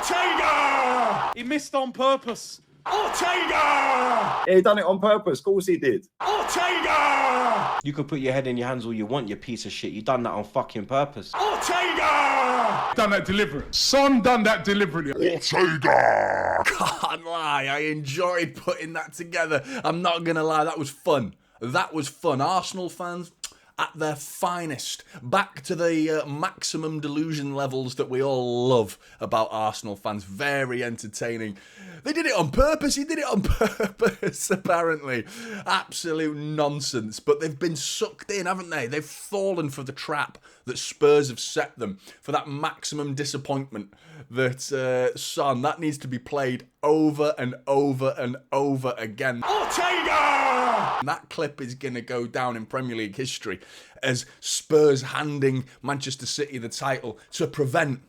Ortega! He missed on purpose. Ortega! Yeah, he done it on purpose. Of course he did. Ortega! You could put your head in your hands all you want, you piece of shit. You done that on fucking purpose. Ortega! Done that deliberately. Son done that deliberately. Ortega! Can't lie, I enjoyed putting that together. I'm not going to lie, that was fun. That was fun. Arsenal fans at their finest. Back to the maximum delusion levels that we all love about Arsenal fans. Very entertaining. They did it on purpose. He did it on purpose, apparently. Absolute nonsense. But they've been sucked in, haven't they? They've fallen for the trap that Spurs have set them. For that maximum disappointment that, Son, that needs to be played over and over and over again. Ortega! And that clip is going to go down in Premier League history as Spurs handing Manchester City the title to prevent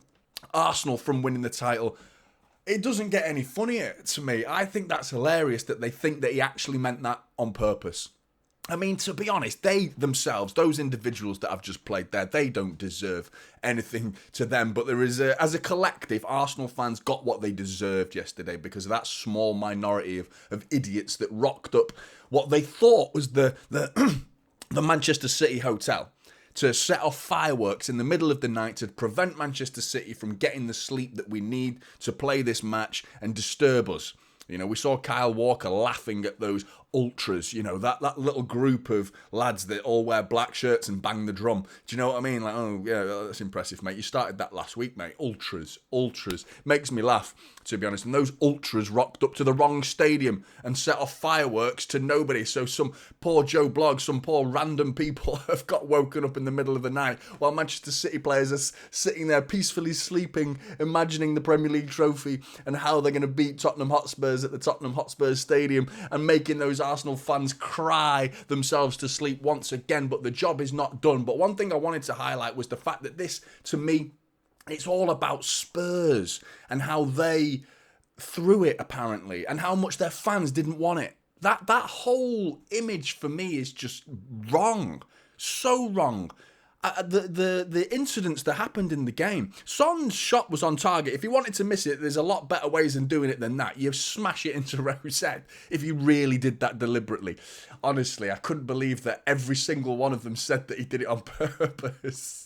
Arsenal from winning the title. It doesn't get any funnier to me. I think that's hilarious that they think that he actually meant that on purpose. I mean, to be honest, they themselves, those individuals that I've just played there, they don't deserve anything to them. But there is, as a collective, Arsenal fans got what they deserved yesterday because of that small minority of idiots that rocked up what they thought was the Manchester City hotel to set off fireworks in the middle of the night to prevent Manchester City from getting the sleep that we need to play this match and disturb us. You know, we saw Kyle Walker laughing at those ultras, you know, that little group of lads that all wear black shirts and bang the drum. Do you know what I mean? Like, oh, yeah, that's impressive, mate. You started that last week, mate. Ultras. Makes me laugh, to be honest. And those ultras rocked up to the wrong stadium and set off fireworks to nobody. So some poor Joe Bloggs, some poor random people have got woken up in the middle of the night while Manchester City players are sitting there peacefully sleeping, imagining the Premier League trophy and how they're going to beat Tottenham Hotspurs at the Tottenham Hotspur Stadium and making those Arsenal fans cry themselves to sleep once again. But the job is not done. But one thing I wanted to highlight was the fact that this, to me, it's all about Spurs and how they threw it, apparently, and how much their fans didn't want it. That whole image for me is just wrong. So wrong. The incidents that happened in the game. Son's shot was on target. If he wanted to miss it, there's a lot better ways than doing it than that. You smash it into Rosette if you really did that deliberately. Honestly, I couldn't believe that every single one of them said that he did it on purpose.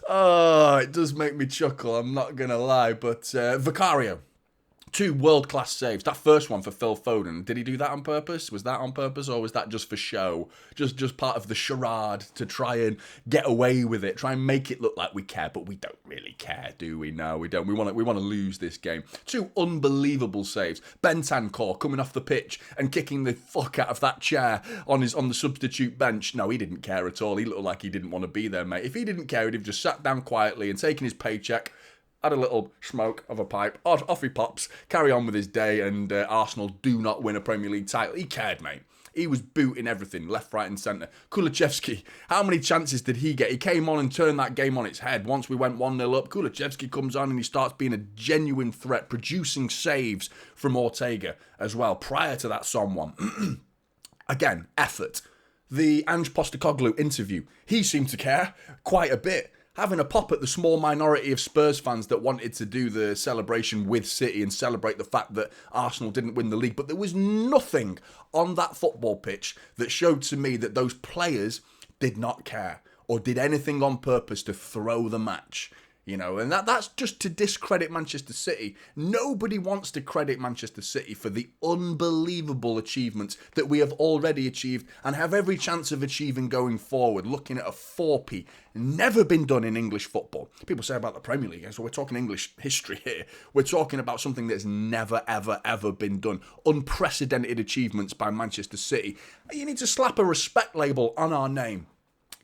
Oh, it does make me chuckle, I'm not going to lie. But Vicario, 2 world-class saves. That first one for Phil Foden, did he do that on purpose? Was that on purpose, or was that just for show? Just part of the charade to try and get away with it, try and make it look like we care, but we don't really care, do we? No, we don't. We want to lose this game. 2 unbelievable saves. Bentancur coming off the pitch and kicking the fuck out of that chair on the substitute bench. No, he didn't care at all. He looked like he didn't want to be there, mate. If he didn't care, he'd have just sat down quietly and taken his paycheck, had a little smoke of a pipe, off he pops, carry on with his day, and Arsenal do not win a Premier League title. He cared, mate. He was booting everything, left, right and centre. Kulusevski, how many chances did he get? He came on and turned that game on its head. Once we went 1-0 up, Kulusevski comes on and he starts being a genuine threat, producing saves from Ortega as well, prior to that Son one. Again, effort. The Ange Postecoglou interview, he seemed to care quite a bit, having a pop at the small minority of Spurs fans that wanted to do the celebration with City and celebrate the fact that Arsenal didn't win the league. But there was nothing on that football pitch that showed to me that those players did not care or did anything on purpose to throw the match. You know, and that's just to discredit Manchester City. Nobody wants to credit Manchester City for the unbelievable achievements that we have already achieved and have every chance of achieving going forward. Looking at a 4P, never been done in English football. People say about the Premier League, so we're talking English history here. We're talking about something that's never, ever, ever been done. Unprecedented achievements by Manchester City. You need to slap a respect label on our name.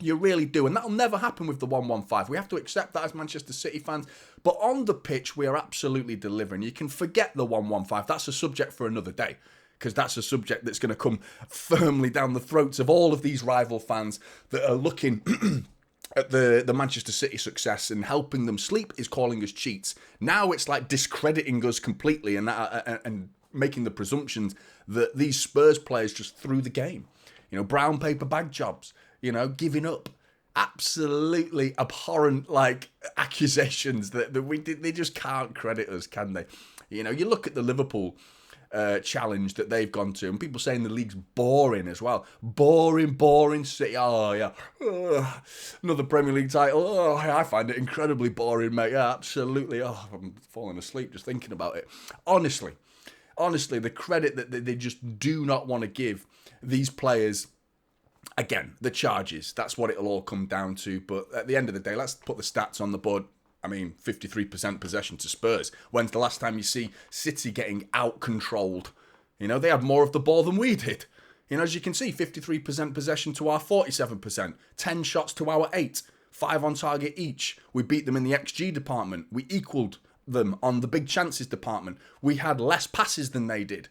You really do, and that'll never happen with the 115. We have to accept that as Manchester City fans. But on the pitch, we are absolutely delivering. You can forget the 115. That's a subject for another day, because that's a subject that's going to come firmly down the throats of all of these rival fans that are looking at the Manchester City success and helping them sleep is calling us cheats. Now it's like discrediting us completely and making the presumptions that these Spurs players just threw the game. You know, brown paper bag jobs. You know, giving up. absolutely abhorrent like accusations that they just can't credit us, can they? You know, you look at the Liverpool challenge that they've gone to, and people saying the league's boring as well. Boring City. Oh yeah, ugh. Another Premier League title. Oh, I find it incredibly boring, mate. Yeah, absolutely. Oh, I'm falling asleep just thinking about it. Honestly, the credit that they just do not want to give these players. Again, the charges. That's what it'll all come down to. But at the end of the day, let's put the stats on the board. I mean, 53% possession to Spurs. When's the last time you see City getting out-controlled? You know, they had more of the ball than we did. You know, as you can see, 53% possession to our 47%. 10 shots to our 8. 5 on target each. We beat them in the XG department. We equalled them on the big chances department. We had less passes than they did.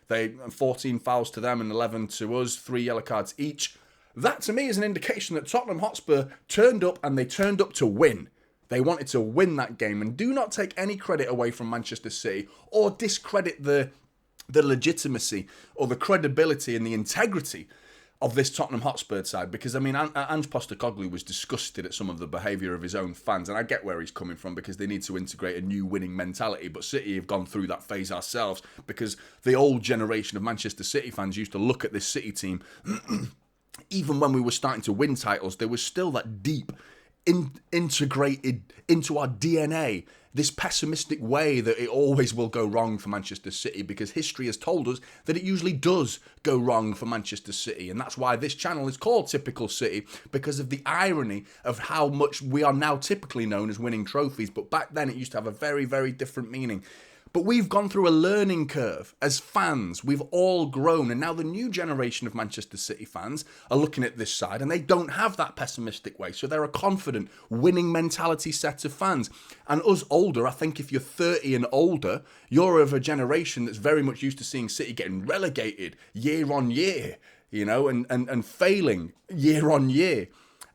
They 14 fouls to them and 11 to us. 3 yellow cards each. That, to me, is an indication that Tottenham Hotspur turned up, and they turned up to win. They wanted to win that game, and do not take any credit away from Manchester City or discredit the legitimacy or the credibility and the integrity of this Tottenham Hotspur side, because, I mean, Ange Postecoglou was disgusted at some of the behaviour of his own fans, and I get where he's coming from because they need to integrate a new winning mentality, but City have gone through that phase ourselves because the old generation of Manchester City fans used to look at this City team, even when we were starting to win titles, there was still that deep integrated into our DNA, this pessimistic way that it always will go wrong for Manchester City, because history has told us that it usually does go wrong for Manchester City. And that's why this channel is called Typical City, because of the irony of how much we are now typically known as winning trophies. But back then it used to have a very, very different meaning. But we've gone through a learning curve as fans. We've all grown. And now the new generation of Manchester City fans are looking at this side, and they don't have that pessimistic way. So they're a confident, winning mentality set of fans. And us older, I think if you're 30 and older, you're of a generation that's very much used to seeing City getting relegated year on year, you know, and failing year on year.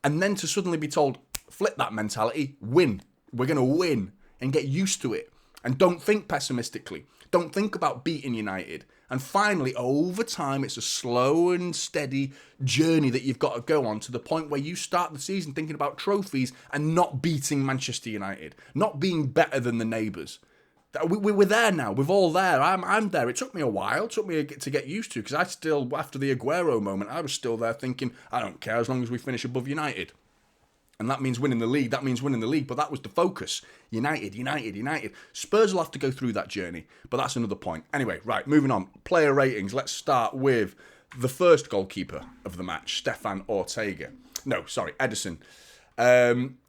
And then to suddenly be told, flip that mentality, win. We're going to win, and get used to it. And don't think pessimistically. Don't think about beating United. And finally, over time, it's a slow and steady journey that you've got to go on to the point where you start the season thinking about trophies and not beating Manchester United, not being better than the neighbours. We're there now. We're all there. I'm there. It took me a while. It took me to get used to, because I still, after the Aguero moment, I was still there thinking, I don't care as long as we finish above United. And that means winning the league. But that was the focus. United. Spurs will have to go through that journey. But that's another point. Anyway, right, moving on. Player ratings. Let's start with the first goalkeeper of the match, Stefan Ortega. No, sorry, Ederson.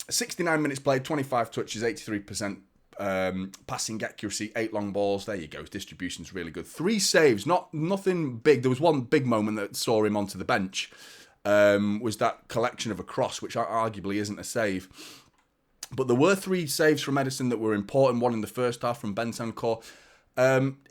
69 minutes played, 25 touches, 83% passing accuracy, 8 long balls. There you go. His distribution's really good. 3 saves, nothing big. There was one big moment that saw him onto the bench. Was that collection of a cross, which arguably isn't a save. But there were 3 saves from Ederson that were important. One in the first half from Bentancur.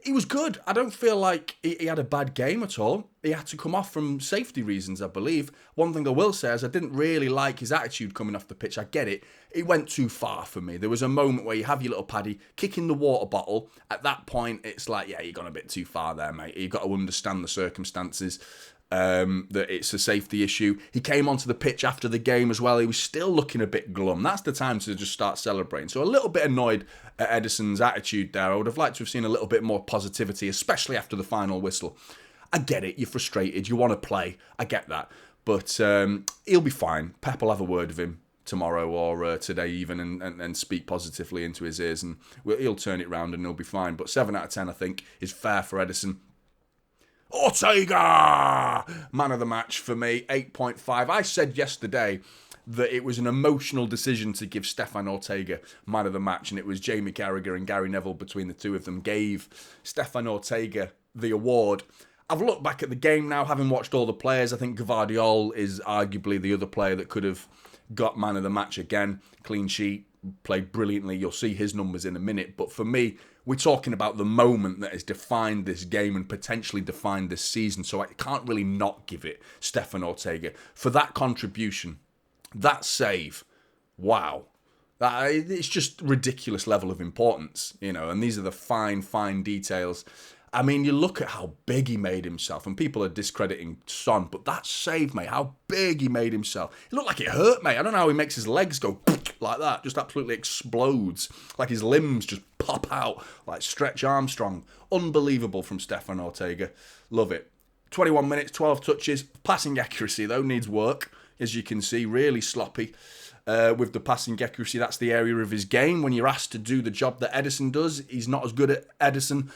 He was good. I don't feel like he had a bad game at all. He had to come off from safety reasons, I believe. One thing I will say is I didn't really like his attitude coming off the pitch. I get it. It went too far for me. There was a moment where you have your little Paddy kicking the water bottle. At that point, it's like, yeah, you've gone a bit too far there, mate. You've got to understand the circumstances. That it's a safety issue. He came onto the pitch after the game as well. He was still looking a bit glum. That's the time to just start celebrating. So a little bit annoyed at Ederson's attitude there. I would have liked to have seen a little bit more positivity, especially after the final whistle. I get it. You're frustrated. You want to play. I get that. But he'll be fine. Pep will have a word with him tomorrow or today even and speak positively into his ears, and he'll turn it round and he'll be fine. But 7 out of 10, I think, is fair for Ederson. Ortega! Man of the match for me, 8.5. I said yesterday that it was an emotional decision to give Stefan Ortega man of the match, and it was Jamie Carragher and Gary Neville between the two of them gave Stefan Ortega the award. I've looked back at the game now, having watched all the players. I think Gvardiol is arguably the other player that could have got man of the match again. Clean sheet, played brilliantly. You'll see his numbers in a minute. But for me, we're talking about the moment that has defined this game and potentially defined this season. So I can't really not give it Stefan Ortega for that contribution, that save. Wow. It's just ridiculous level of importance, you know, and these are the fine details. I mean, you look at how big he made himself, and people are discrediting Son, but that save, mate, how big he made himself. It looked like it hurt, mate. I don't know how he makes his legs go like that, just absolutely explodes, like his limbs just pop out like Stretch Armstrong. Unbelievable from Stefan Ortega. Love it. 21 minutes, 12 touches. Passing accuracy, though, needs work, as you can see, really sloppy. With the passing accuracy, that's the area of his game. When you're asked to do the job that Edison does, he's not as good at Edison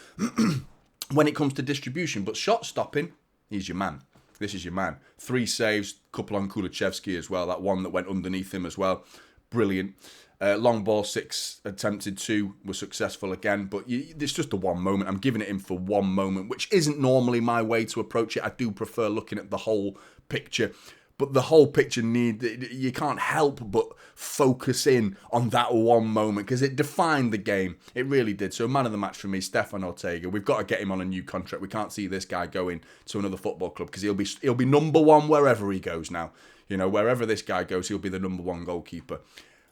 when it comes to distribution. But shot stopping, he's your man. This is your man. 3 saves, couple on Kulusevski as well. That one that went underneath him as well. Brilliant. Long ball, 6 attempted, 2 were successful again. But it's just the one moment. I'm giving it him for one moment, which isn't normally my way to approach it. I do prefer looking at the whole picture. But the whole picture you can't help but focus in on that one moment because it defined the game. It really did. So man of the match for me, Stefan Ortega. We've got to get him on a new contract. We can't see this guy going to another football club because he'll be number one wherever he goes now. You know, wherever this guy goes, he'll be the number one goalkeeper.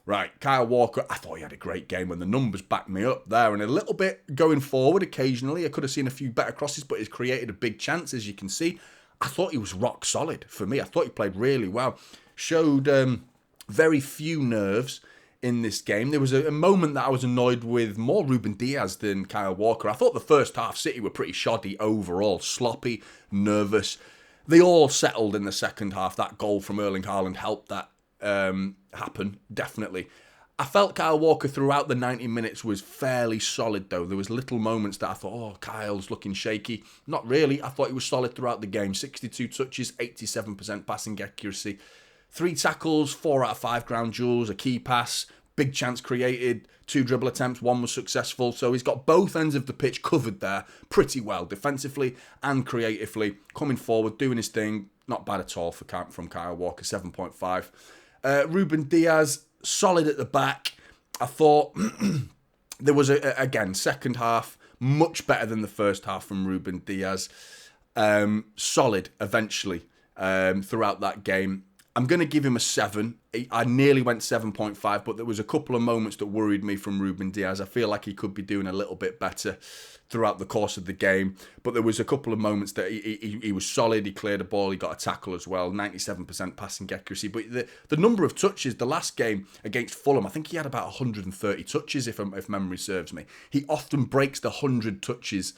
Right, Kyle Walker, I thought he had a great game when the numbers backed me up there. And a little bit going forward occasionally. I could have seen a few better crosses, but he's created a big chance, as you can see. I thought he was rock solid for me. I thought he played really well. Showed very few nerves in this game. There was a moment that I was annoyed with more Ruben Diaz than Kyle Walker. I thought the first half City were pretty shoddy overall. Sloppy, nervous. They all settled in the second half. That goal from Erling Haaland helped that happen, definitely. I felt Kyle Walker throughout the 90 minutes was fairly solid, though. There was little moments that I thought, oh, Kyle's looking shaky. Not really. I thought he was solid throughout the game. 62 touches, 87% passing accuracy. 3 tackles, 4 out of 5 ground duels, a key pass, big chance created, 2 dribble attempts, 1 was successful. So he's got both ends of the pitch covered there pretty well, defensively and creatively. Coming forward, doing his thing. Not bad at all from Kyle Walker, 7.5. Ruben Diaz, solid at the back. I thought there was, again, second half, much better than the first half from Ruben Diaz. Solid, eventually, throughout that game. I'm going to give him a 7. I nearly went 7.5, but there was a couple of moments that worried me from Ruben Diaz. I feel like he could be doing a little bit better throughout the course of the game. But there was a couple of moments that he was solid. He cleared a ball. He got a tackle as well. 97% passing accuracy. But the number of touches, the last game against Fulham, I think he had about 130 touches, if memory serves me. He often breaks the 100 touches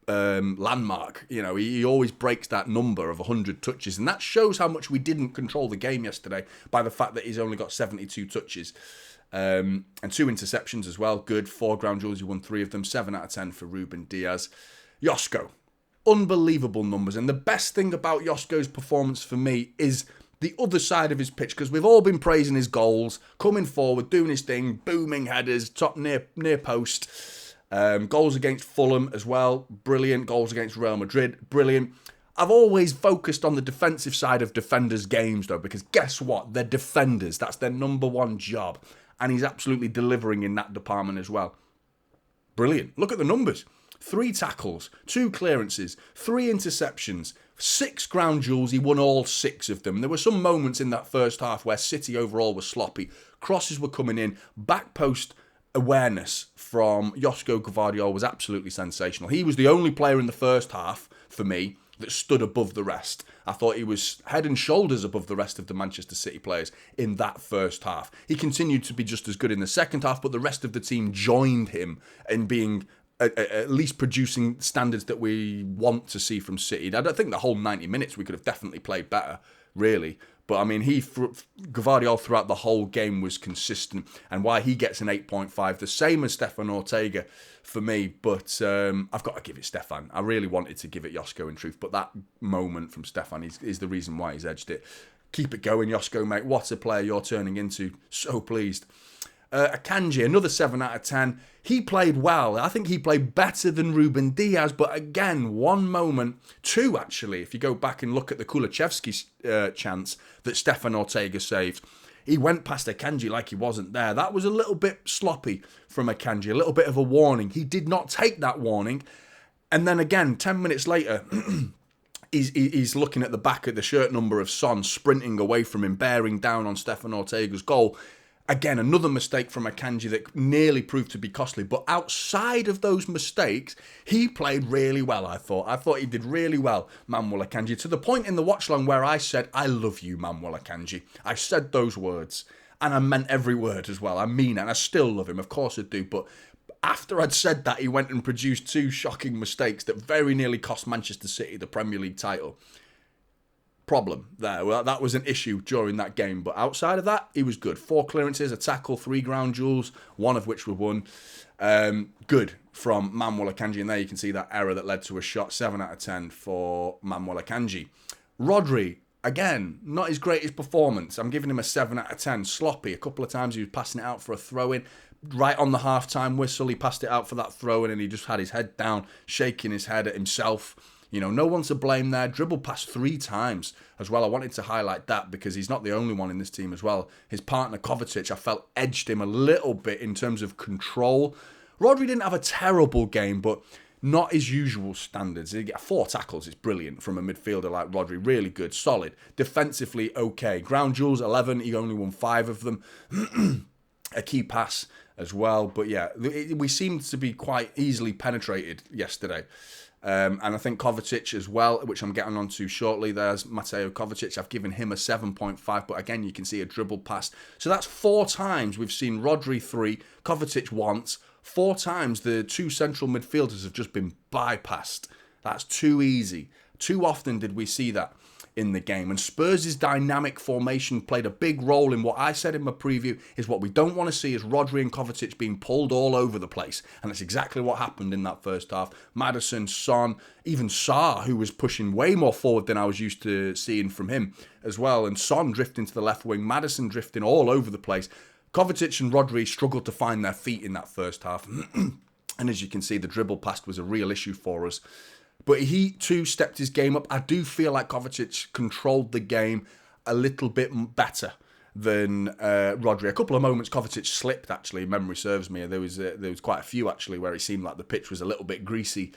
landmark. You know, he always breaks that number of 100 touches, and that shows how much we didn't control the game yesterday by the fact that he's only got 72 touches and 2 interceptions as well. Good. 4 ground duels, he won 3 of them. 7 out of 10 for Ruben Diaz. Josko, unbelievable numbers, and the best thing about Josko's performance for me is the other side of his pitch, because we've all been praising his goals, coming forward, doing his thing, booming headers, top near post. Goals against Fulham as well, brilliant. Goals against Real Madrid, brilliant. I've always focused on the defensive side of defenders' games, though, because guess what? They're defenders. That's their number one job. And he's absolutely delivering in that department as well. Brilliant. Look at the numbers. 3 tackles, 2 clearances, 3 interceptions, 6 ground duels. He won all 6 of them. There were some moments in that first half where City overall was sloppy. Crosses were coming in, back post awareness from Josko Gvardiol was absolutely sensational. He was the only player in the first half, for me, that stood above the rest. I thought he was head and shoulders above the rest of the Manchester City players in that first half. He continued to be just as good in the second half, but the rest of the team joined him in being at least producing standards that we want to see from City. I don't think the whole 90 minutes we could have definitely played better, really. But, I mean, Gvardiol throughout the whole game was consistent. And why he gets an 8.5, the same as Stefan Ortega for me. But I've got to give it Stefan. I really wanted to give it Josko in truth. But that moment from Stefan is the reason why he's edged it. Keep it going, Josko, mate. What a player you're turning into. So pleased. Akanji, another 7 out of 10. He played well. I think he played better than Ruben Diaz, but again, 1 moment, 2 actually, if you go back and look at the Kulusevski chance that Stefan Ortega saved. He went past Akanji like he wasn't there. That was a little bit sloppy from Akanji, a little bit of a warning. He did not take that warning. And then again, 10 minutes later, he's looking at the back of the shirt number of Son, sprinting away from him, bearing down on Stefan Ortega's goal. Again, another mistake from Akanji that nearly proved to be costly. But outside of those mistakes, he played really well, I thought. I thought he did really well, Manuel Akanji, to the point in the watch-along where I said, I love you, Manuel Akanji. I said those words, and I meant every word as well. I mean it, and I still love him. Of course I do, but after I'd said that, he went and produced 2 shocking mistakes that very nearly cost Manchester City the Premier League title. Problem there. Well, that was an issue during that game, but outside of that, he was good. 4 clearances, a tackle, 3 ground duels, 1 of which were won. Good from Manuel Akanji, and there you can see that error that led to a shot. 7 out of 10 for Manuel Akanji. Rodri, again, not his greatest performance. I'm giving him a 7 out of 10. Sloppy. A couple of times he was passing it out for a throw-in. Right on the half-time whistle, he passed it out for that throw-in, and he just had his head down, shaking his head at himself. You know, no one to blame there. Dribble past 3 times as well. I wanted to highlight that because he's not the only one in this team as well. His partner Kovacic, I felt, edged him a little bit in terms of control. Rodri didn't have a terrible game, but not his usual standards. He get 4 tackles. It's brilliant from a midfielder like Rodri. Really good, solid. Defensively, okay. Ground duels, 11. He only won 5 of them. A key pass as well. But yeah, we seemed to be quite easily penetrated yesterday. And I think Kovacic as well, which I'm getting onto shortly. There's Mateo Kovacic. I've given him a 7.5, but again, you can see a dribble pass. So that's 4 times we've seen Rodri 3, Kovacic once. 4 times the 2 central midfielders have just been bypassed. That's too easy. Too often did we see that in the game. And Spurs' dynamic formation played a big role in what I said in my preview is what we don't want to see is Rodri and Kovacic being pulled all over the place. And that's exactly what happened in that first half. Maddison, Son, even Sarr, who was pushing way more forward than I was used to seeing from him as well. And Son drifting to the left wing, Maddison drifting all over the place. Kovacic and Rodri struggled to find their feet in that first half. And as you can see, the dribble pass was a real issue for us. But he too stepped his game up. I do feel like Kovacic controlled the game a little bit better than Rodri. A couple of moments Kovacic slipped, actually, memory serves me. There was quite a few, actually, where it seemed like the pitch was a little bit greasy.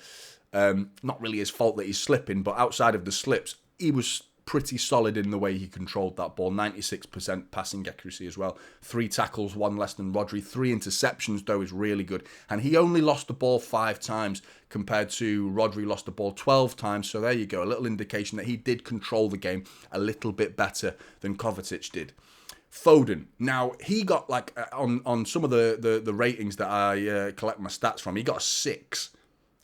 Not really his fault that he's slipping, but outside of the slips, he was pretty solid in the way he controlled that ball. 96% passing accuracy as well. 3 tackles, 1 less than Rodri. 3 interceptions, though, is really good. And he only lost the ball 5 times compared to Rodri lost the ball 12 times. So there you go. A little indication that he did control the game a little bit better than Kovacic did. Foden. Now, he got, like, on some of the ratings that I collect my stats from, he got a 6.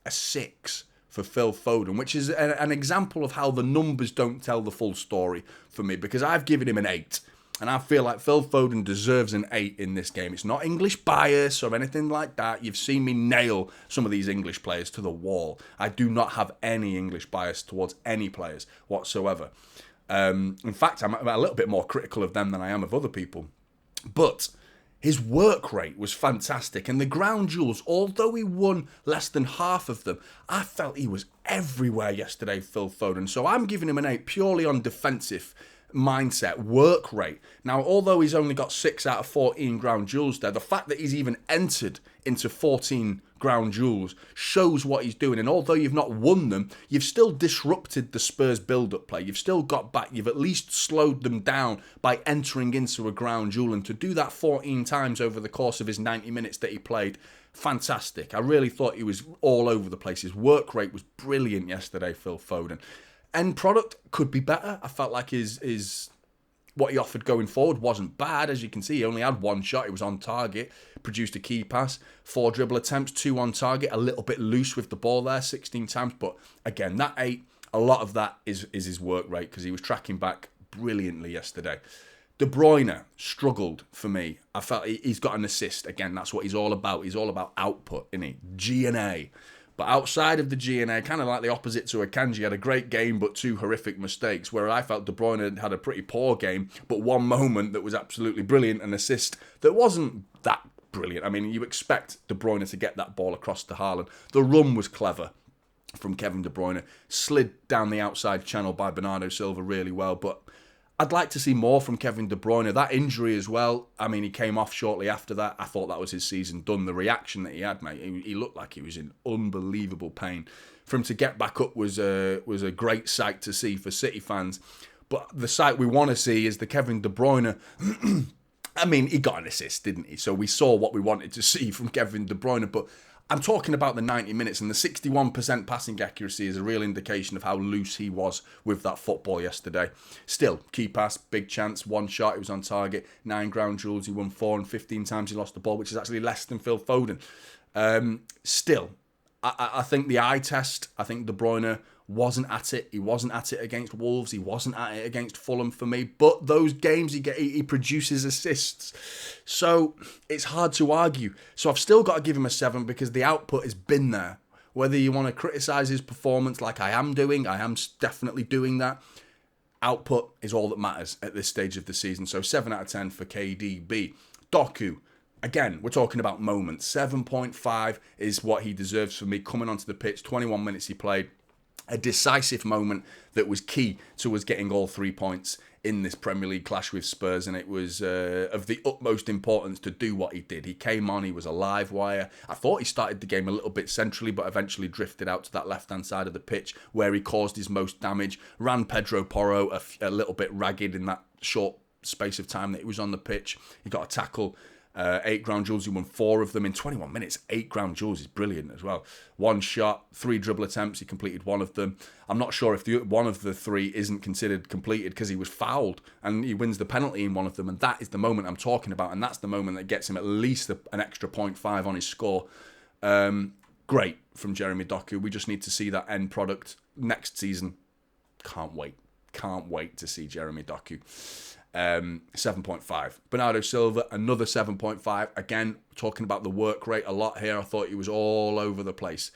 A 6. For Phil Foden, which is an example of how the numbers don't tell the full story for me, because I've given him an 8, and I feel like Phil Foden deserves an 8 in this game. It's not English bias or anything like that. You've seen me nail some of these English players to the wall. I do not have any English bias towards any players whatsoever. In fact, I'm a little bit more critical of them than I am of other people. But his work rate was fantastic, and the ground duels, although he won less than half of them, I felt he was everywhere yesterday, Phil Foden. So I'm giving him an 8 purely on defensive mindset, work rate. Now, although he's only got 6 out of 14 ground duels there, the fact that he's even entered into 14 ground duels shows what he's doing. And although you've not won them, you've still disrupted the Spurs build-up play. You've still got back. You've at least slowed them down by entering into a ground duel. And to do that 14 times over the course of his 90 minutes that he played, fantastic. I really thought he was all over the place. His work rate was brilliant yesterday, Phil Foden. End product could be better. I felt like his what he offered going forward wasn't bad. As you can see, he only had 1 shot. It was on target. Produced a key pass. 4 dribble attempts, 2 on target. A little bit loose with the ball there, 16 times. But again, that 8, a lot of that is his work rate because he was tracking back brilliantly yesterday. De Bruyne struggled for me. I felt he's got an assist. Again, that's what he's all about. He's all about output, isn't he? G&A. But outside of the G&A, kind of like the opposite to Akanji, had a great game but 2 horrific mistakes, where I felt De Bruyne had a pretty poor game, but 1 moment that was absolutely brilliant, an assist that wasn't that brilliant. I mean, you expect De Bruyne to get that ball across to Haaland. The run was clever from Kevin De Bruyne, slid down the outside channel by Bernardo Silva really well, but I'd like to see more from Kevin De Bruyne. That injury as well, I mean, he came off shortly after that. I thought that was his season done. The reaction that he had, mate, he looked like he was in unbelievable pain. For him to get back up was a great sight to see for City fans. But the sight we want to see is the Kevin De Bruyne I mean, he got an assist, didn't he? So we saw what we wanted to see from Kevin De Bruyne. But I'm talking about the 90 minutes, and the 61% passing accuracy is a real indication of how loose he was with that football yesterday. Still, key pass, big chance, one shot, he was on target, 9 ground duels, he won 4, and 15 times he lost the ball, which is actually less than Phil Foden. Still, I think the eye test, I think De Bruyne wasn't at it. He wasn't at it against Wolves. He wasn't at it against Fulham for me. But those games he produces assists. So it's hard to argue. So I've still got to give him a 7 because the output has been there. Whether you want to criticise his performance like I am doing, I am definitely doing that. Output is all that matters at this stage of the season. So 7 out of 10 for KDB. Doku. Again, we're talking about moments. 7.5 is what he deserves for me. Coming onto the pitch, 21 minutes he played. A decisive moment that was key to us getting all 3 points in this Premier League clash with Spurs, and it was of the utmost importance to do what he did. He came on, he was a live wire. I thought he started the game a little bit centrally, but eventually drifted out to that left-hand side of the pitch where he caused his most damage. Ran Pedro Porro a little bit ragged in that short space of time that he was on the pitch. He got a tackle. 8 ground duels, he won 4 of them in 21 minutes. 8 ground duels is brilliant as well. 1 shot, 3 dribble attempts, he completed 1 of them. I'm not sure if one of the 3 isn't considered completed because he was fouled and he wins the penalty in one of them, and that is the moment I'm talking about, and that's the moment that gets him at least an extra 0.5 on his score. Great from Jeremy Doku. We just need to see that end product next season. Can't wait to see Jeremy Doku. 7.5. Bernardo Silva, another 7.5. Again, talking about the work rate a lot here. I thought he was all over the place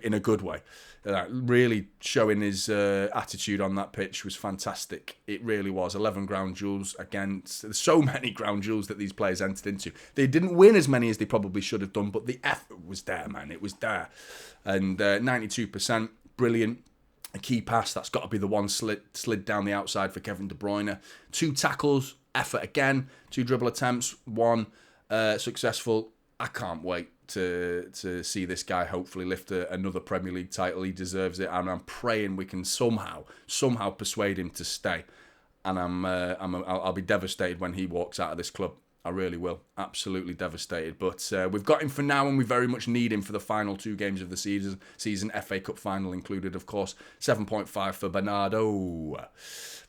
in a good way. Really showing his attitude on that pitch was fantastic. It really was. 11 ground duels. Again, so many ground duels that these players entered into. They didn't win as many as they probably should have done, but the effort was there, man. It was there. And 92%. Brilliant. A key pass, that's got to be the one slid down the outside for Kevin De Bruyne. 2 tackles, effort again. 2 dribble attempts, 1 successful. I can't wait to see this guy hopefully lift another Premier League title. He deserves it, and I'm praying we can somehow persuade him to stay. And I'll be devastated when he walks out of this club. I really will. Absolutely devastated. But we've got him for now, and we very much need him for the final 2 games of the season. FA Cup final included, of course. 7.5 for Bernardo.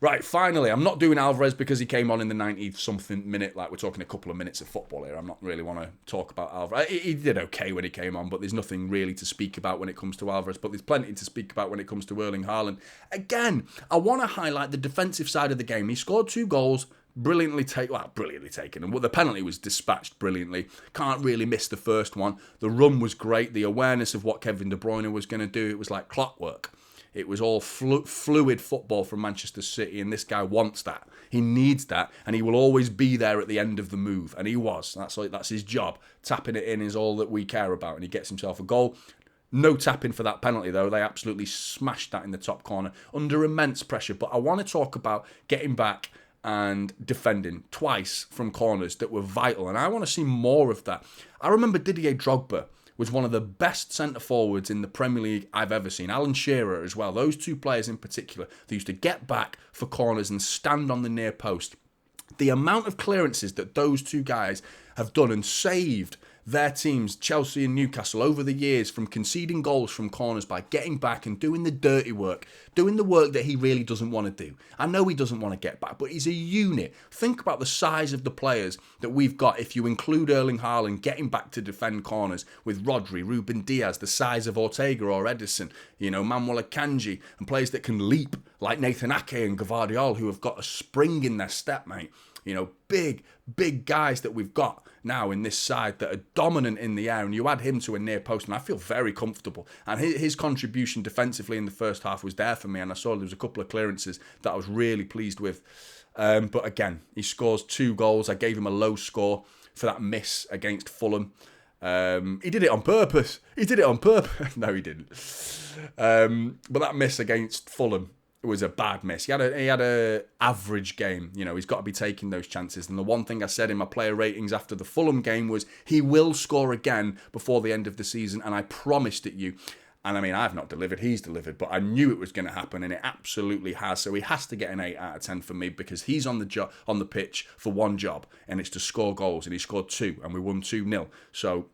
Right, finally, I'm not doing Alvarez because he came on in the 90-something minute. Like, we're talking a couple of minutes of football here. I'm not really want to talk about Alvarez. He did okay when he came on, but there's nothing really to speak about when it comes to Alvarez. But there's plenty to speak about when it comes to Erling Haaland. Again, I want to highlight the defensive side of the game. He scored 2 goals. Brilliantly taken. And the penalty was dispatched brilliantly. Can't really miss the first one. The run was great. The awareness of what Kevin De Bruyne was going to do, it was like clockwork. It was all fluid football from Manchester City, and this guy wants that. He needs that, and he will always be there at the end of the move. And he was. That's his job. Tapping it in is all that we care about, and he gets himself a goal. No tapping for that penalty, though. They absolutely smashed that in the top corner under immense pressure. But I want to talk about getting back and defending twice from corners that were vital, and I want to see more of that. I remember Didier Drogba was one of the best centre-forwards in the Premier League I've ever seen. Alan Shearer as well. Those 2 players in particular, they used to get back for corners and stand on the near post. The amount of clearances that those 2 guys have done and saved their teams, Chelsea and Newcastle, over the years from conceding goals from corners by getting back and doing the dirty work, doing the work that he really doesn't want to do. I know he doesn't want to get back, but he's a unit. Think about the size of the players that we've got if you include Erling Haaland getting back to defend corners with Rodri, Ruben Diaz, the size of Ortega or Edison, Manuel Akanji, and players that can leap like Nathan Ake and Gvardiol, who have got a spring in their step, mate. Big guys that we've got now in this side that are dominant in the air, and you add him to a near post, and I feel very comfortable. And his contribution defensively in the first half was there for me, and I saw there was a couple of clearances that I was really pleased with. But again, he scores 2 goals. I gave him a low score for that miss against Fulham. He did it on purpose. No, he didn't. But that miss against Fulham, it was a bad miss. He had a average game. He's got to be taking those chances. And the one thing I said in my player ratings after the Fulham game was he will score again before the end of the season, and I promised it you. And I mean, I've not delivered, he's delivered, but I knew it was going to happen, and it absolutely has. So he has to get an 8 out of 10 for me, because he's on the pitch for one job, and it's to score goals, and he scored 2, and we won 2-0. So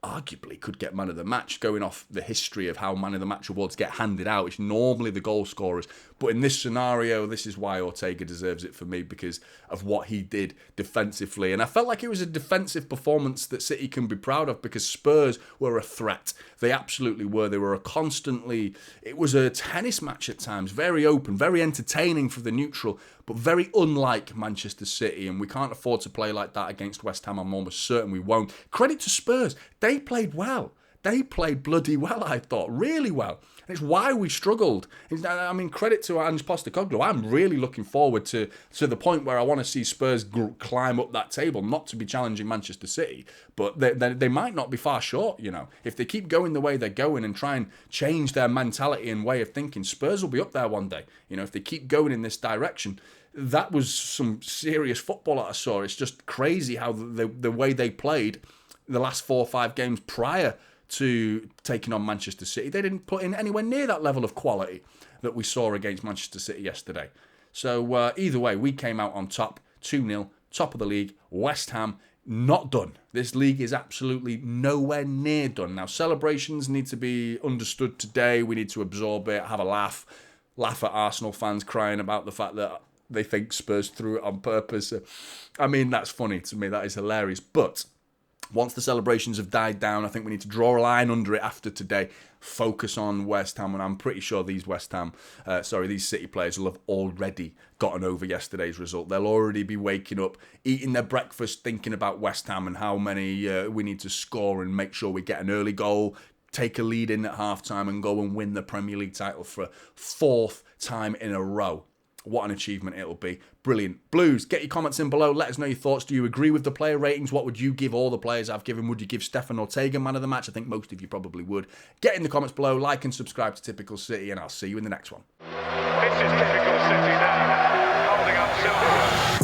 arguably could get man of the match, going off the history of how man of the match awards get handed out. It's normally the goal scorers, but in this scenario, this is why Ortega deserves it for me, because of what he did defensively. And I felt like it was a defensive performance that City can be proud of, because Spurs were a threat. They absolutely were. They were it was a tennis match at times, very open, very entertaining for the neutral, but very unlike Manchester City, and we can't afford to play like that against West Ham. I'm almost certain we won't. Credit to Spurs. They played well. They played bloody well, I thought. Really well. And it's why we struggled. I mean, credit to Ange Postecoglou. I'm really looking forward to the point where I want to see Spurs climb up that table, not to be challenging Manchester City, but they might not be far short, you know. If they keep going the way they're going and try and change their mentality and way of thinking, Spurs will be up there one day. You know, if they keep going in this direction. That was some serious football that I saw. It's just crazy how the way they played the last 4 or 5 games prior to taking on Manchester City. They didn't put in anywhere near that level of quality that we saw against Manchester City yesterday. So either way, we came out on top, 2-0, top of the league. West Ham, not done. This league is absolutely nowhere near done. Now, celebrations need to be understood today. We need to absorb it, have a laugh at Arsenal fans crying about the fact that they think Spurs threw it on purpose. I mean, that's funny to me. That is hilarious. But once the celebrations have died down, I think we need to draw a line under it after today. Focus on West Ham, and I'm pretty sure these these City players will have already gotten over yesterday's result. They'll already be waking up, eating their breakfast, thinking about West Ham and how many we need to score and make sure we get an early goal, take a lead in at half-time and go and win the Premier League title for a 4th time in a row. What an achievement it'll be. Brilliant. Blues, get your comments in below. Let us know your thoughts. Do you agree with the player ratings? What would you give all the players I've given? Would you give Stefan Ortega man of the match? I think most of you probably would. Get in the comments below, like and subscribe to Typical City, and I'll see you in the next one. This is Typical City now, holding up Silva.